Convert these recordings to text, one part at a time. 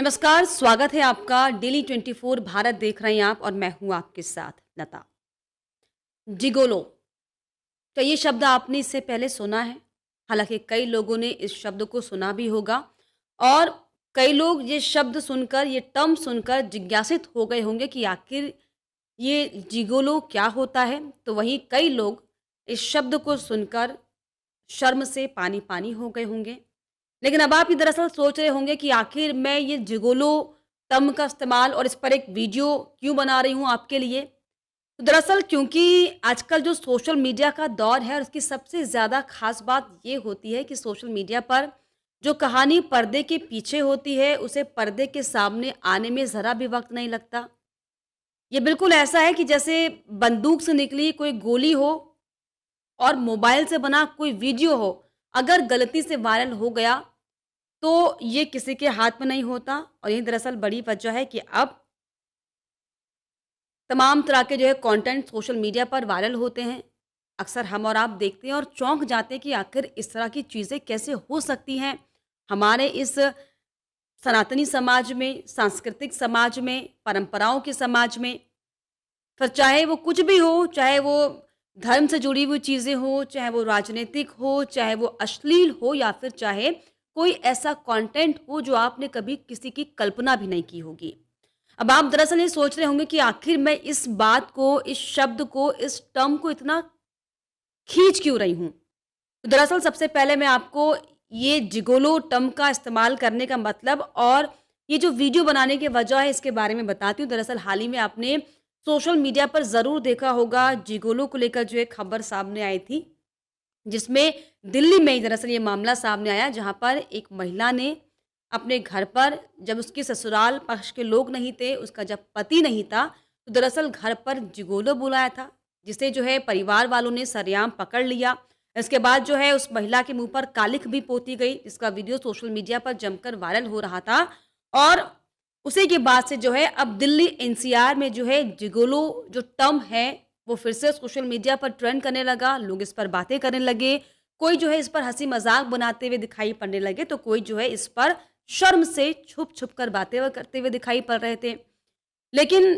नमस्कार, स्वागत है आपका डेली 24 भारत देख रहे हैं आप और मैं हूं आपके साथ लता। जिगोलो, तो ये शब्द आपने इससे पहले सुना है। हालांकि कई लोगों ने इस शब्द को सुना भी होगा और कई लोग ये शब्द सुनकर, ये टर्म सुनकर जिज्ञासित हो गए होंगे कि आखिर ये जिगोलो क्या होता है। तो वहीं कई लोग इस शब्द को सुनकर शर्म से पानी पानी हो गए होंगे। लेकिन अब आप ये दरअसल सोच रहे होंगे कि आखिर मैं ये जिगोलो टर्म का इस्तेमाल और इस पर एक वीडियो क्यों बना रही हूँ आपके लिए। तो दरअसल क्योंकि आजकल जो सोशल मीडिया का दौर है और उसकी सबसे ज़्यादा खास बात ये होती है कि सोशल मीडिया पर जो कहानी पर्दे के पीछे होती है उसे पर्दे के सामने आने में ज़रा भी वक्त नहीं लगता। ये बिल्कुल ऐसा है कि जैसे बंदूक से निकली कोई गोली हो और मोबाइल से बना कोई वीडियो हो, अगर गलती से वायरल हो गया तो ये किसी के हाथ में नहीं होता। और यही दरअसल बड़ी वजह है कि अब तमाम तरह के जो है कंटेंट सोशल मीडिया पर वायरल होते हैं। अक्सर हम और आप देखते हैं और चौंक जाते हैं कि आखिर इस तरह की चीज़ें कैसे हो सकती हैं हमारे इस सनातनी समाज में, सांस्कृतिक समाज में, परंपराओं के समाज में। फिर चाहे वो कुछ भी हो, चाहे वो धर्म से जुड़ी हुई चीज़ें हो, चाहे वो राजनीतिक हो, चाहे वो अश्लील हो या फिर चाहे कोई ऐसा कंटेंट हो जो आपने कभी किसी की कल्पना भी नहीं की होगी। अब आप दरअसल ये सोच रहे होंगे कि आखिर मैं इस बात को, इस शब्द को, इस टर्म को इतना खींच क्यों रही हूँ? तो दरअसल सबसे पहले मैं आपको ये जिगोलो टर्म का इस्तेमाल करने का मतलब और ये जो वीडियो बनाने की वजह है इसके बारे में बताती हूँ। दरअसल हाल ही में आपने सोशल मीडिया पर ज़रूर देखा होगा, जिगोलो को लेकर जो एक खबर सामने आई थी, जिसमें दिल्ली में ही दरअसल ये मामला सामने आया, जहाँ पर एक महिला ने अपने घर पर, जब उसके ससुराल पक्ष के लोग नहीं थे, उसका जब पति नहीं था, तो दरअसल घर पर जिगोलो बुलाया था, जिसे जो है परिवार वालों ने सरेआम पकड़ लिया। इसके बाद जो है उस महिला के मुँह पर कालिख भी पोती गई, जिसका वीडियो सोशल मीडिया पर जमकर वायरल हो रहा था। और उसी के बाद से जो है अब दिल्ली एनसीआर में जो है जिगोलो जो टर्म है वो फिर से सोशल मीडिया पर ट्रेंड करने लगा, लोग इस पर बातें करने लगे। कोई जो है इस पर हँसी मज़ाक बनाते हुए दिखाई पड़ने लगे, तो कोई जो है इस पर शर्म से छुप-छुप कर बातें करते हुए दिखाई पड़ रहे थे। लेकिन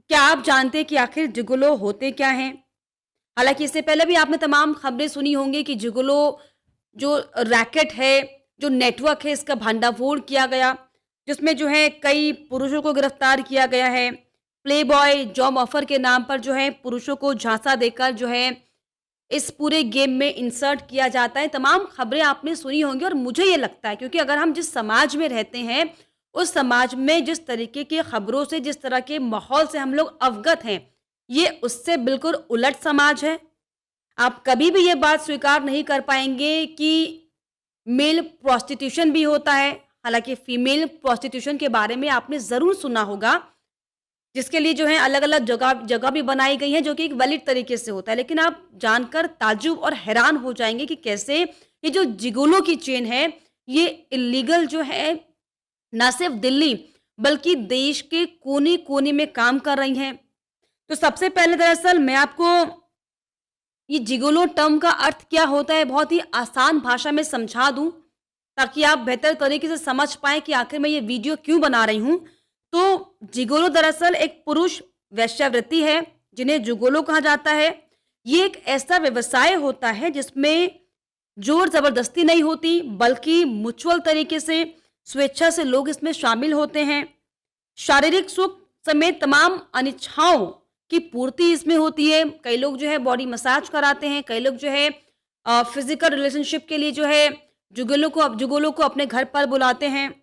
क्या आप जानते हैं कि आखिर जिगोलो होते क्या हैं? हालाँकि इससे पहले भी आपने तमाम खबरें सुनी होंगी कि जिगोलो जो रैकेट है, जो नेटवर्क है, इसका भंडाफोड़ किया गया, जिसमें जो है कई पुरुषों को गिरफ्तार किया गया है। प्लेबॉय जॉब ऑफर के नाम पर जो है पुरुषों को झांसा देकर जो है इस पूरे गेम में इंसर्ट किया जाता है। तमाम खबरें आपने सुनी होंगी और मुझे ये लगता है क्योंकि अगर हम जिस समाज में रहते हैं, उस समाज में जिस तरीके की खबरों से, जिस तरह के माहौल से हम लोग अवगत हैं, ये उससे बिल्कुल उलट समाज है। आप कभी भी ये बात स्वीकार नहीं कर पाएँगे कि मेल प्रोस्टिट्यूशन भी होता है। हालाँकि फीमेल प्रोस्टिट्यूशन के बारे में आपने ज़रूर सुना होगा, जिसके लिए जो है अलग-अलग जगह जगह भी बनाई गई हैं, जो कि एक वैलिड तरीके से होता है। लेकिन आप जानकर ताज्जुब और हैरान हो जाएँगे कि कैसे ये जो जिगोलो की चेन है, ये इल्लीगल जो है, ना सिर्फ़ दिल्ली, बल्कि देश के कोने-कोने में काम कर रही हैं। तो सबसे पहले दरअसल मैं आपको ये जिगोलो टर्म का अर्थ क्या होता है, बहुत ही आसान भाषा में समझा दूँ, ताकि आप बेहतर तरीके से समझ पाएँ कि आखिर मैं ये वीडियो क्यों बना रही हूँ। तो जिगोलो दरअसल एक पुरुष वेश्यावृत्ति है, जिन्हें जिगोलो कहा जाता है। ये एक ऐसा व्यवसाय होता है जिसमें ज़ोर ज़बरदस्ती नहीं होती, बल्कि म्यूचुअल तरीके से, स्वेच्छा से लोग इसमें शामिल होते हैं। शारीरिक सुख समेत तमाम अनिच्छाओं की पूर्ति इसमें होती है। कई लोग जो है बॉडी मसाज कराते हैं, कई लोग जो है फिज़िकल रिलेशनशिप के लिए जो है जुगोलो को अपने घर पर बुलाते हैं।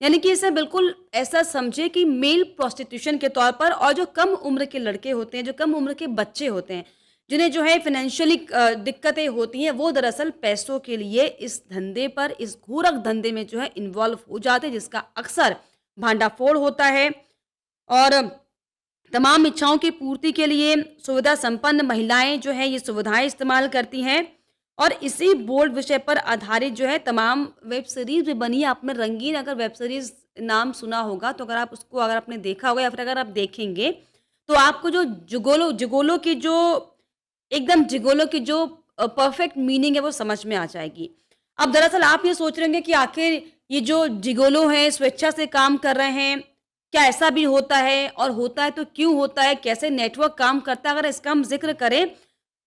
यानी कि इसे बिल्कुल ऐसा समझे कि मेल प्रोस्टिट्यूशन के तौर पर। और जो कम उम्र के लड़के होते हैं, जो कम उम्र के बच्चे होते हैं, जिन्हें जो है फ़ाइनेंशियली दिक्कतें होती हैं, वो दरअसल पैसों के लिए इस धंधे पर, इस घूरक धंधे में जो है इन्वॉल्व हो जाते हैं, जिसका अक्सर भांडाफोड़ होता है। और तमाम इच्छाओं की पूर्ति के लिए सुविधा संपन्न महिलाएं जो है ये सुविधाएं इस्तेमाल करती हैं। और इसी बोल्ड विषय पर आधारित जो है तमाम वेब सीरीज भी बनी है। आपने रंगीन अगर वेब सीरीज नाम सुना होगा, तो अगर आप उसको, अगर आपने देखा होगा या फिर अगर आप देखेंगे, तो आपको जो जिगोलो जिगोलो की जो एकदम जिगोलो की जो परफेक्ट मीनिंग है वो समझ में आ जाएगी। अब दरअसल आप ये सोच रहे होंगे कि आखिर ये जो जिगोलो हैं, स्वेच्छा से काम कर रहे हैं, क्या ऐसा भी होता है? और होता है तो क्यों होता है? कैसे नेटवर्क काम करता है? अगर इसका हम ज़िक्र करें,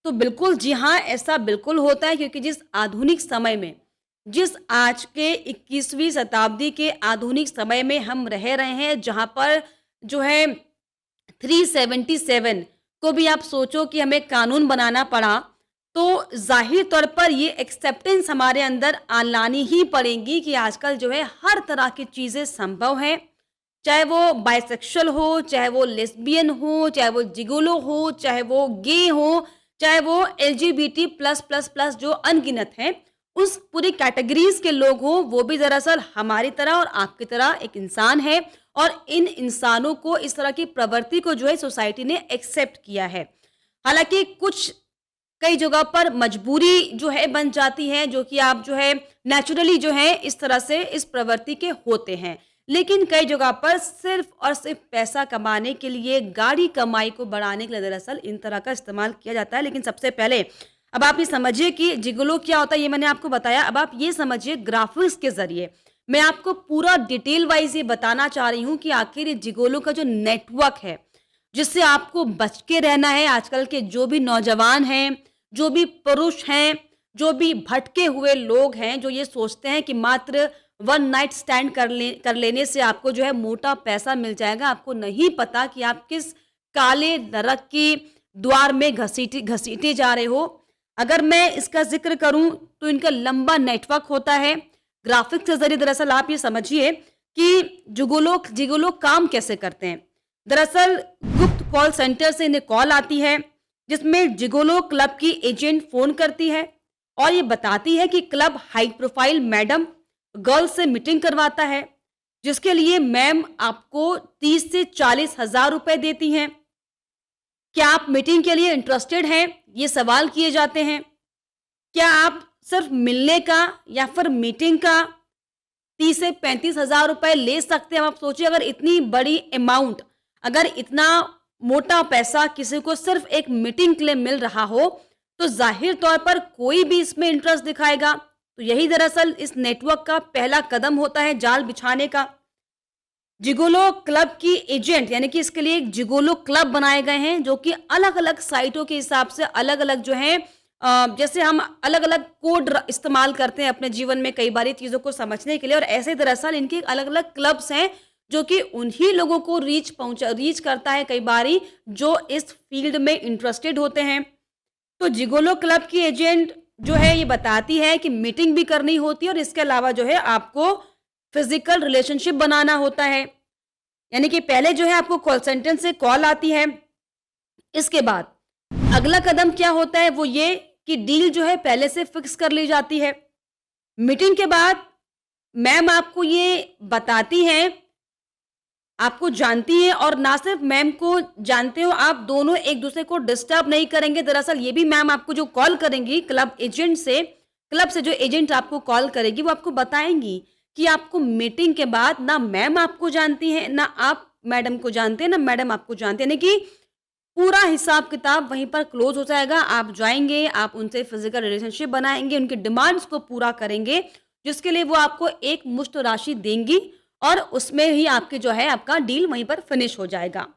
तो बिल्कुल जी हाँ, ऐसा बिल्कुल होता है क्योंकि जिस आधुनिक समय में, जिस आज के 21वीं शताब्दी के आधुनिक समय में हम रह रहे हैं, जहाँ पर जो है 377 को भी आप सोचो कि हमें कानून बनाना पड़ा, तो ज़ाहिर तौर पर ये एक्सेप्टेंस हमारे अंदर लानी ही पड़ेगी कि आजकल जो है हर तरह की चीज़ें संभव हैं। चाहे वो बाइसेक्सुअल हो, चाहे वो लेस्बियन हो, चाहे वो जिगोलो हो, चाहे वो गे हो, चाहे वो एलजीबीटी प्लस जो अनगिनत हैं, उस पूरी कैटेगरीज़ के लोग हों, वो भी दरअसल हमारी तरह और आपकी तरह एक इंसान है और इन इंसानों को इस तरह की प्रवृत्ति को जो है सोसाइटी ने एक्सेप्ट किया है। हालाँकि कुछ कई जगह पर मजबूरी जो है बन जाती है, जो कि आप जो है नेचुरली जो है इस तरह से इस प्रवृत्ति के होते हैं। लेकिन कई जगह पर सिर्फ़ और सिर्फ़ पैसा कमाने के लिए, गाढ़ी कमाई को बढ़ाने के लिए दरअसल इन तरह का इस्तेमाल किया जाता है। लेकिन सबसे पहले अब आप ये समझिए कि जिगोलो क्या होता है, ये मैंने आपको बताया। अब आप ये समझिए ग्राफ़िक्स के ज़रिए मैं आपको पूरा डिटेल वाइज़ ये बताना चाह रही हूँ कि आखिर ये जिगोलो का जो नेटवर्क है, जिससे आपको बच के रहना है। आजकल के जो भी नौजवान हैं, जो भी पुरुष हैं, जो भी भटके हुए लोग हैं, जो ये सोचते हैं कि मात्र वन नाइट स्टैंड कर लेने से आपको जो है मोटा पैसा मिल जाएगा। आपको नहीं पता कि आप किस काले नरक की द्वार में घसीटे जा रहे हो। अगर मैं इसका ज़िक्र करूँ तो इनका लंबा नेटवर्क होता है। ग्राफ़िक्स के ज़रिए दरअसल आप ये समझिए कि जिगोलो जिगोलो काम कैसे करते हैं। दरअसल गुप्त कॉल सेंटर से इन्हें कॉल आती है, जिसमें जिगोलो क्लब की एजेंट फ़ोन करती है और ये बताती है कि club high profile madam girls से मीटिंग करवाता है, जिसके लिए मैम आपको 30 से 40 हज़ार रुपए देती हैं। क्या आप मीटिंग के लिए इंटरेस्टेड हैं? ये सवाल किए जाते हैं। क्या आप सिर्फ़ मिलने का या फिर मीटिंग का 30 से 35 हज़ार रुपए ले सकते हैं? अब आप सोचिए अगर इतनी बड़ी अमाउंट, अगर इतना मोटा पैसा किसी को सिर्फ़ एक मीटिंग के लिए मिल रहा हो, तो ज़ाहिर तौर पर कोई भी इसमें इंटरेस्ट दिखाएगा। तो यही दरअसल इस नेटवर्क का पहला कदम होता है जाल बिछाने का। जिगोलो क्लब की एजेंट यानी कि इसके लिए एक जिगोलो क्लब बनाए गए हैं, जो कि अलग-अलग साइटों के हिसाब से अलग-अलग जो हैं जैसे हम अलग-अलग कोड इस्तेमाल करते हैं अपने जीवन में कई बारी चीज़ों को समझने के लिए, और ऐसे दरअसल इनके अलग-अलग क्लब्स हैं, जो कि उन्हीं लोगों को रीच करता है कई बारी जो इस फील्ड में इंटरेस्टेड होते हैं। तो जिगोलो क्लब की एजेंट जो है ये बताती है कि मीटिंग भी करनी होती है और इसके अलावा जो है आपको फिजिकल रिलेशनशिप बनाना होता है। यानी कि पहले जो है आपको कॉल सेंटर से कॉल आती है। इसके बाद अगला कदम क्या होता है वो ये कि डील जो है पहले से फिक्स कर ली जाती है। मीटिंग के बाद मैम आपको ये बताती हैं, आपको जानती हैं, और ना सिर्फ मैम को जानते हो, आप दोनों एक-दूसरे को डिस्टर्ब नहीं करेंगे। दरअसल ये भी मैम आपको जो कॉल करेंगी क्लब से जो एजेंट आपको कॉल करेगी, वो आपको बताएँगी कि आपको मीटिंग के बाद ना मैम आपको जानती हैं, ना आप मैडम को जानते हैं, ना मैडम आपको जानते हैं। यानी कि पूरा हिसाब-किताब वहीं पर क्लोज़ हो जाएगा। आप जाएँगे, आप उनसे फिज़िकल रिलेशनशिप बनाएँगे, उनकी डिमांड्स को पूरा करेंगे, जिसके लिए वो आपको एक मुश्त राशि देंगी और उसमें ही आपके जो है आपका डील वहीं पर फिनिश हो जाएगा।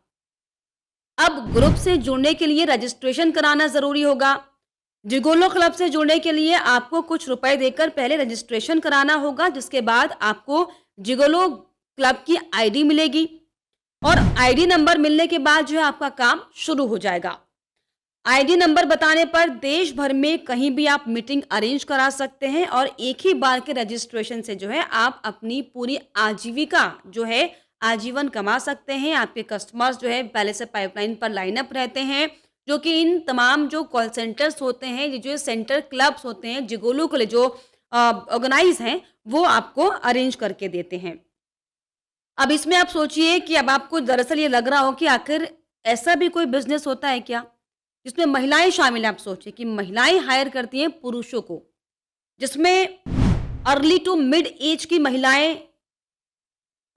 अब ग्रुप से जुड़ने के लिए रजिस्ट्रेशन कराना ज़रूरी होगा। जिगोलो क्लब से जुड़ने के लिए आपको कुछ रुपए देकर पहले रजिस्ट्रेशन कराना होगा, जिसके बाद आपको जिगोलो क्लब की आईडी मिलेगी और आईडी नंबर मिलने के बाद जो है आपका काम शुरू हो जाएगा। आईडी नंबर बताने पर देश भर में कहीं भी आप मीटिंग अरेंज करा सकते हैं और एक ही बार के रजिस्ट्रेशन से जो है आप अपनी पूरी आजीविका जो है आजीवन कमा सकते हैं। आपके कस्टमर्स जो है पहले से पाइपलाइन पर लाइन अप रहते हैं, जो कि इन तमाम जो कॉल सेंटर्स होते हैं, ये जो सेंटर क्लब्स होते हैं, जिगोलो के लिए जो ऑर्गेनाइज़ हैं, वो आपको अरेंज करके देते हैं। अब इसमें आप सोचिए कि अब आपको दरअसल ये लग रहा हो कि आखिर ऐसा भी कोई बिज़नेस होता है क्या, जिसमें महिलाएँ शामिल हैं? आप सोचिए कि महिलाएँ हायर करती हैं पुरुषों को, जिसमें अर्ली टू मिड एज की महिलाएँ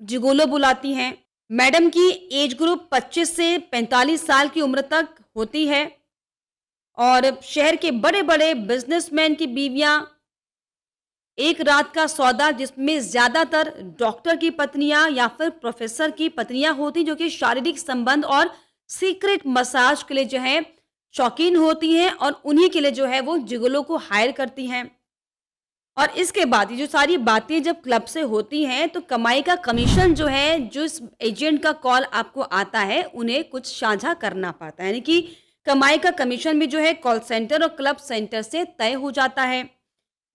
जिगोलो बुलाती हैं। मैडम की एज ग्रुप 25 से 45 साल की उम्र तक होती है और शहर के बड़े-बड़े बिज़नेसमैन की बीवियाँ एक रात का सौदा जिसमें ज़्यादातर डॉक्टर की पत्नियां या फिर प्रोफेसर की पत्नियां होती जो कि शारीरिक संबंध और सीक्रेट मसाज के लिए जो है शौकीन होती हैं और उन्हीं के लिए जो है वो जिगोलो को हायर करती हैं। और इसके बाद ये जो सारी बातें जब क्लब से होती हैं तो कमाई का कमीशन जो है, जो इस एजेंट का कॉल आपको आता है, उन्हें कुछ साझा करना पड़ता है। यानी कि कमाई का कमीशन भी जो है कॉल सेंटर और क्लब सेंटर से तय हो जाता है।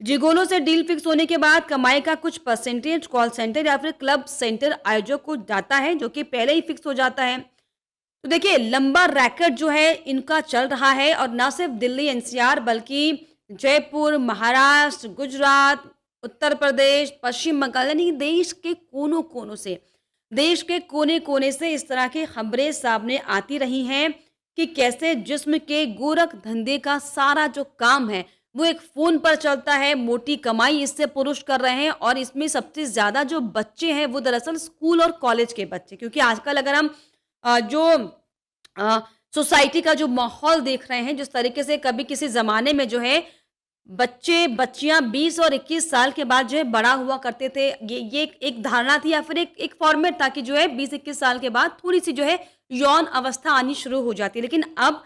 जिगोलो से डील फिक्स होने के बाद कमाई का कुछ परसेंटेज कॉल सेंटर या फिर क्लब सेंटर आयोजक को जाता है, जो कि पहले ही फिक्स हो जाता है। तो देखिए लंबा रैकेट जो है इनका चल रहा है और ना सिर्फ दिल्ली एनसीआर बल्कि जयपुर, महाराष्ट्र, गुजरात, उत्तर प्रदेश, पश्चिम बंगाल यानी कि देश के कोनों-कोनों से, देश के कोने-कोने से इस तरह की खबरें सामने आती रही हैं कि कैसे जिस्म के गोरख धंधे का सारा जो काम है वो एक फ़ोन पर चलता है, मोटी कमाई इससे पुरुष कर रहे हैं और इसमें सबसे ज़्यादा जो बच्चे हैं वो दरअसल स्कूल और कॉलेज के बच्चे, क्योंकि आजकल अगर हम जो सोसाइटी का जो माहौल देख रहे हैं, जिस तरीके से कभी किसी ज़माने में जो है बच्चे बच्चियां 20 और 21 साल के बाद जो है बड़ा हुआ करते थे, ये एक धारणा थी या फिर एक फॉर्मेट था कि जो है 20-21 साल के बाद थोड़ी सी जो है यौन अवस्था आनी शुरू हो जाती है। लेकिन अब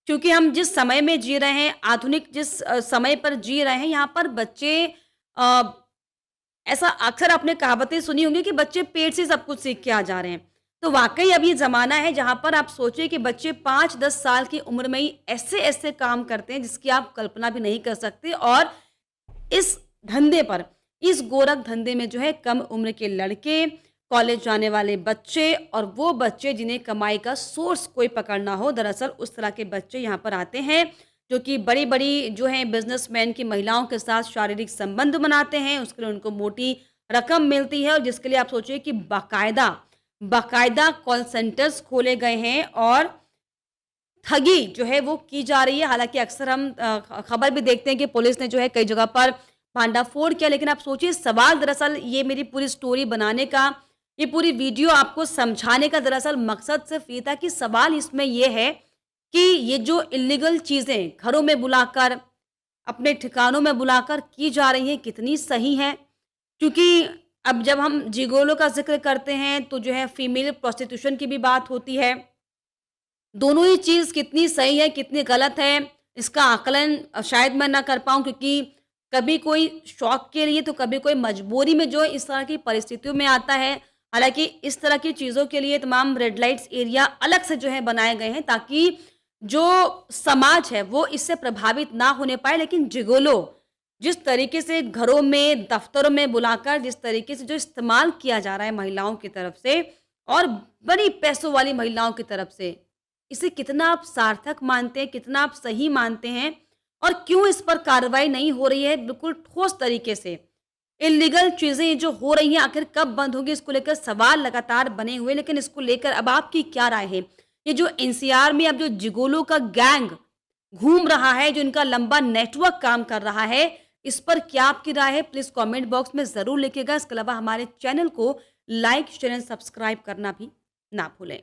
क्योंकि हम जिस समय में जी रहे हैं, आधुनिक जिस समय पर जी रहे हैं, यहाँ पर बच्चे अ, ऐसा अक्सर आपने कहावतें सुनी होंगी कि बच्चे पेट से सब कुछ सीख के आ जा रहे हैं। तो वाक़ई अब ये ज़माना है जहाँ पर आप सोचिए कि बच्चे 5-10 साल की उम्र में ही ऐसे-ऐसे काम करते हैं जिसकी आप कल्पना भी नहीं कर सकते और इस धंधे पर, इस गोरख धंधे में जो है कम उम्र के लड़के, कॉलेज जाने वाले बच्चे और वो बच्चे जिन्हें कमाई का सोर्स कोई पकड़ना हो, दरअसल उस तरह के बच्चे यहाँ पर आते हैं, जो कि बड़ी-बड़ी जो हैं बिज़नेसमैन की महिलाओं के साथ शारीरिक संबंध बनाते हैं, उसके लिए उनको मोटी रकम मिलती है और जिसके लिए आप सोचिए कि बाकायदा बाकायदा कॉल सेंटर्स खोले गए हैं और ठगी जो है वो की जा रही है। हालाँकि अक्सर हम खबर भी देखते हैं कि पुलिस ने जो है कई जगह पर भांडाफोड़ किया, लेकिन आप सोचिए सवाल दरअसल ये मेरी पूरी स्टोरी बनाने का, ये पूरी वीडियो आपको समझाने का दरअसल मकसद सिर्फ़ ये था कि सवाल इसमें ये है कि ये जो इल्लीगल चीज़ें घरों में बुलाकर, अपने ठिकानों में बुलाकर की जा रही हैं, कितनी सही हैं? क्योंकि अब जब हम जिगोलो का ज़िक्र करते हैं, तो जो है फीमेल प्रोस्टिट्यूशन की भी बात होती है। दोनों ही चीज़ कितनी सही है, कितनी गलत है, इसका आकलन शायद मैं ना कर पाऊँ क्योंकि कभी कोई शौक के लिए तो कभी कोई मजबूरी में जो है इस तरह की परिस्थितियों में आता है। हालाँकि इस तरह की चीज़ों के लिए तमाम रेड लाइट्स एरिया अलग से जो है बनाए गए हैं ताकि जो समाज है वो इससे प्रभावित ना होने पाए। लेकिन जिगोलो जिस तरीके से घरों में, दफ्तरों में बुलाकर जिस तरीके से जो इस्तेमाल किया जा रहा है महिलाओं की तरफ से और बड़ी पैसों वाली महिलाओं की तरफ से, इसे कितना आप सार्थक मानते हैं, कितना आप सही मानते हैं और क्यों इस पर कार्रवाई नहीं हो रही है बिल्कुल ठोस तरीके से? इल्लीगल चीज़ें जो हो रही हैं आखिर कब बंद होंगी, इसको लेकर सवाल लगातार बने हुए हैं। लेकिन इसको लेकर अब आपकी क्या राय है? ये जो एनसीआर में अब जो जिगोलो का गैंग घूम रहा है, जो इनका लंबा नेटवर्क काम कर रहा है, इस पर क्या आपकी राय है? प्लीज़ कमेंट बॉक्स में ज़रूर लिखिएगा। इसके अलावा हमारे चैनल को लाइक, शेयर एंड सब्सक्राइब करना भी ना भूलें।